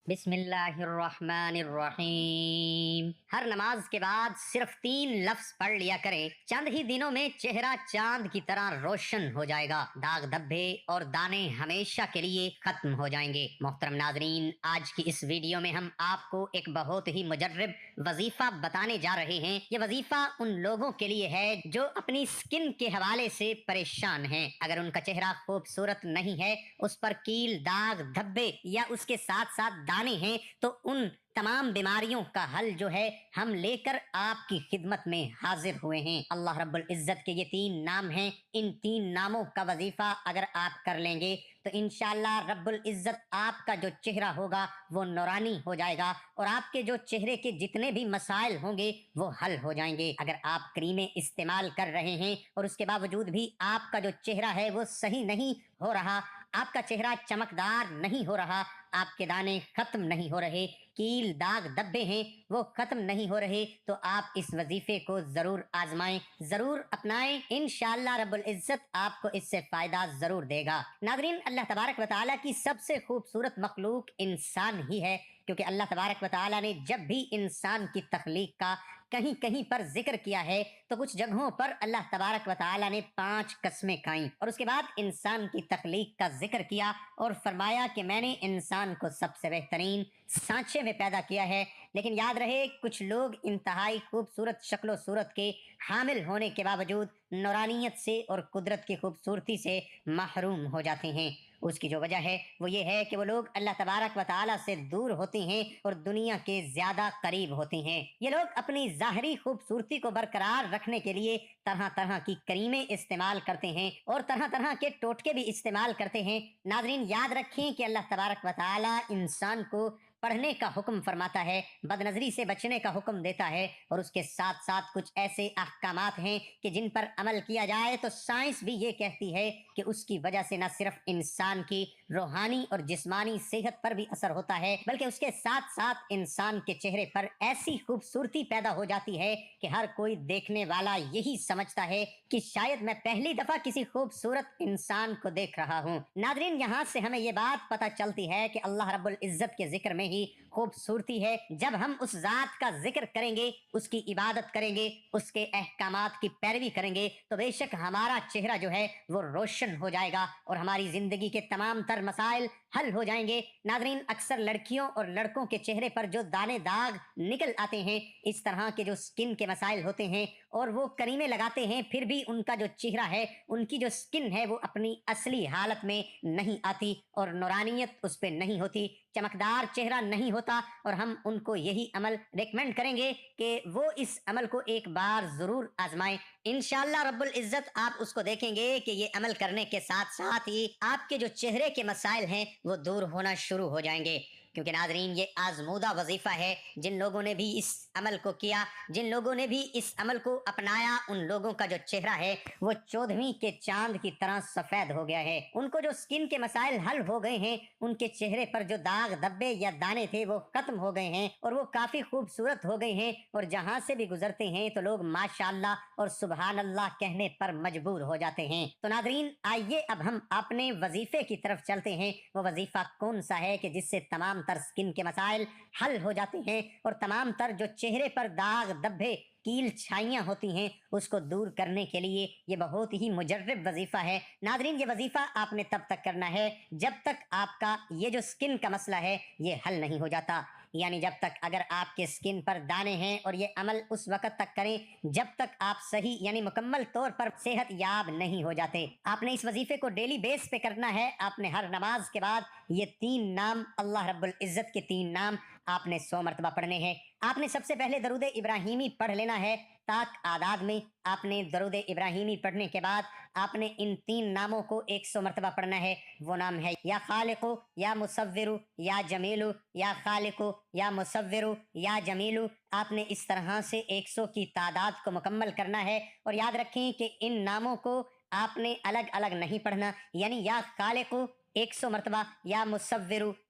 بسم اللہ الرحمن الرحیم۔ ہر نماز کے بعد صرف 3 لفظ پڑھ لیا کریں، چند ہی دنوں میں چہرہ چاند کی طرح روشن ہو جائے گا، داغ دھبے اور دانے ہمیشہ کے لیے ختم ہو جائیں گے۔ محترم ناظرین، آج کی اس ویڈیو میں ہم آپ کو ایک بہت ہی مجرب وظیفہ بتانے جا رہے ہیں۔ یہ وظیفہ ان لوگوں کے لیے ہے جو اپنی سکن کے حوالے سے پریشان ہیں۔ اگر ان کا چہرہ خوبصورت نہیں ہے، اس پر کیل، داغ، دھبے یا اس کے ساتھ ساتھ دانے ہیں، تو ان تمام بیماریوں کا حل جو ہے ہم لے کر آپ کی خدمت میں حاضر ہوئے ہیں۔ اللہ رب العزت کے یہ 3 نام ہیں، ان 3 ناموں کا وظیفہ اگر آپ کر لیں گے تو انشاءاللہ رب العزت آپ کا جو چہرہ ہوگا وہ نورانی ہو جائے گا، اور آپ کے جو چہرے کے جتنے بھی مسائل ہوں گے وہ حل ہو جائیں گے۔ اگر آپ کریمیں استعمال کر رہے ہیں اور اس کے باوجود بھی آپ کا جو چہرہ ہے وہ صحیح نہیں ہو رہا، آپ کا چہرہ چمکدار نہیں ہو رہا، آپ کے دانے ختم نہیں ہو رہے، کیل، داغ، دبے ہیں وہ ختم نہیں ہو رہے، تو آپ اس وظیفے کو ضرور آزمائیں، ضرور اپنائیں۔ انشاءاللہ رب العزت آپ کو اس سے فائدہ ضرور دے گا۔ ناظرین، اللہ تبارک و تعالیٰ کی سب سے خوبصورت مخلوق انسان ہی ہے، کیونکہ اللہ تبارک و تعالیٰ نے جب بھی انسان کی تخلیق کا کہیں کہیں پر ذکر کیا ہے تو کچھ جگہوں پر اللہ تبارک و تعالیٰ نے 5 قسمیں کھائیں، اور اس کے بعد انسان کی تخلیق کا ذکر کیا اور فرمایا کہ میں نے انسان کو سب سے بہترین سانچے میں پیدا کیا ہے۔ لیکن یاد رہے، کچھ لوگ انتہائی خوبصورت شکل و صورت کے حامل ہونے کے باوجود نورانیت سے اور قدرت کی خوبصورتی سے محروم ہو جاتے ہیں۔ اس کی جو وجہ ہے وہ یہ ہے کہ وہ لوگ اللہ تبارک و تعالیٰ سے دور ہوتے ہیں اور دنیا کے زیادہ قریب ہوتے ہیں۔ یہ لوگ اپنی ظاہری خوبصورتی کو برقرار رکھنے کے لیے طرح طرح کی کریمیں استعمال کرتے ہیں اور طرح طرح کے ٹوٹکے بھی استعمال کرتے ہیں۔ ناظرین، یاد رکھیں کہ اللہ تبارک و تعالیٰ انسان کو پڑھنے کا حکم فرماتا ہے، بد نظری سے بچنے کا حکم دیتا ہے، اور اس کے ساتھ ساتھ کچھ ایسے احکامات ہیں کہ جن پر عمل کیا جائے تو سائنس بھی یہ کہتی ہے کہ اس کی وجہ سے نہ صرف انسان کی روحانی اور جسمانی صحت پر بھی اثر ہوتا ہے، بلکہ اس کے ساتھ ساتھ انسان کے چہرے پر ایسی خوبصورتی پیدا ہو جاتی ہے کہ ہر کوئی دیکھنے والا یہی سمجھتا ہے کہ شاید میں پہلی دفعہ کسی خوبصورت انسان کو دیکھ رہا ہوں۔ ناظرین، یہاں سے ہمیں یہ بات پتہ چلتی ہے کہ اللہ رب العزت کے ذکر میں ہی خوبصورتی ہے۔ جب ہم اس ذات کا ذکر کریں گے، اس کی عبادت کریں گے، اس کے احکامات کی پیروی کریں گے، تو بے شک ہمارا چہرہ جو ہے وہ روشن ہو جائے گا اور ہماری زندگی کے تمام تر مسائل حل ہو جائیں گے۔ ناظرین، اکثر لڑکیوں اور لڑکوں کے چہرے پر جو دانے داغ نکل آتے ہیں، اس طرح کے جو سکن کے مسائل ہوتے ہیں، اور وہ کریمیں لگاتے ہیں، پھر بھی ان کا جو چہرہ ہے، ان کی جو سکن ہے وہ اپنی اصلی حالت میں نہیں آتی اور نورانیت اس پہ نہیں ہوتی، چمکدار چہرہ نہیں ہوتا، اور ہم ان کو یہی عمل ریکمینڈ کریں گے کہ وہ اس عمل کو ایک بار ضرور آزمائیں۔ انشاءاللہ رب العزت آپ اس کو دیکھیں گے کہ یہ عمل کرنے کے ساتھ ساتھ ہی آپ کے جو چہرے کے مسائل ہیں وہ دور ہونا شروع ہو جائیں گے، کیونکہ ناظرین یہ آزمودہ وظیفہ ہے۔ جن لوگوں نے بھی اس عمل کو کیا، جن لوگوں نے بھی اس عمل کو اپنایا، ان لوگوں کا جو چہرہ ہے وہ 14ویں کے چاند کی طرح سفید ہو گیا ہے۔ ان کو جو سکن کے مسائل حل ہو گئے ہیں، ان کے چہرے پر جو داغ دبے یا دانے تھے وہ ختم ہو گئے ہیں اور وہ کافی خوبصورت ہو گئے ہیں، اور جہاں سے بھی گزرتے ہیں تو لوگ ماشاءاللہ اور سبحان اللہ کہنے پر مجبور ہو جاتے ہیں۔ تو ناظرین، آئیے اب ہم اپنے وظیفے کی طرف چلتے ہیں۔ وہ وظیفہ کون سا ہے کہ جس سے تمام تر سکن کے مسائل حل ہو جاتے ہیں اور تمام تر جو چہرے پر داغ دبے کیل چھائیاں ہوتی ہیں اس کو دور کرنے کے لیے یہ بہت ہی مجرب وظیفہ ہے۔ ناظرین، یہ وظیفہ آپ نے تب تک کرنا ہے جب تک آپ کا یہ جو سکن کا مسئلہ ہے یہ حل نہیں ہو جاتا، یعنی جب تک اگر آپ کے سکن پر دانے ہیں، اور یہ عمل اس وقت تک کریں جب تک آپ صحیح یعنی مکمل طور پر صحت یاب نہیں ہو جاتے۔ آپ نے اس وظیفے کو ڈیلی بیس پہ کرنا ہے۔ آپ نے ہر نماز کے بعد یہ 3 نام، اللہ رب العزت کے 3 نام آپ نے 100 مرتبہ پڑھنے ہیں۔ آپ نے سب سے پہلے درود ابراہیمی پڑھ لینا ہے تاک اعداد میں۔ آپ نے درود ابراہیمی پڑھنے کے بعد آپ نے ان 3 ناموں کو 100 مرتبہ پڑھنا ہے۔ وہ نام ہے یا خالق، یا مصور، یا جمیل، یا خالق، یا مصور، یا جمیل۔ آپ نے اس طرح سے 100 کی تعداد کو مکمل کرنا ہے، اور یاد رکھیں کہ ان ناموں کو آپ نے الگ الگ نہیں پڑھنا، یعنی یا خالق 100 مرتبہ، یا مصور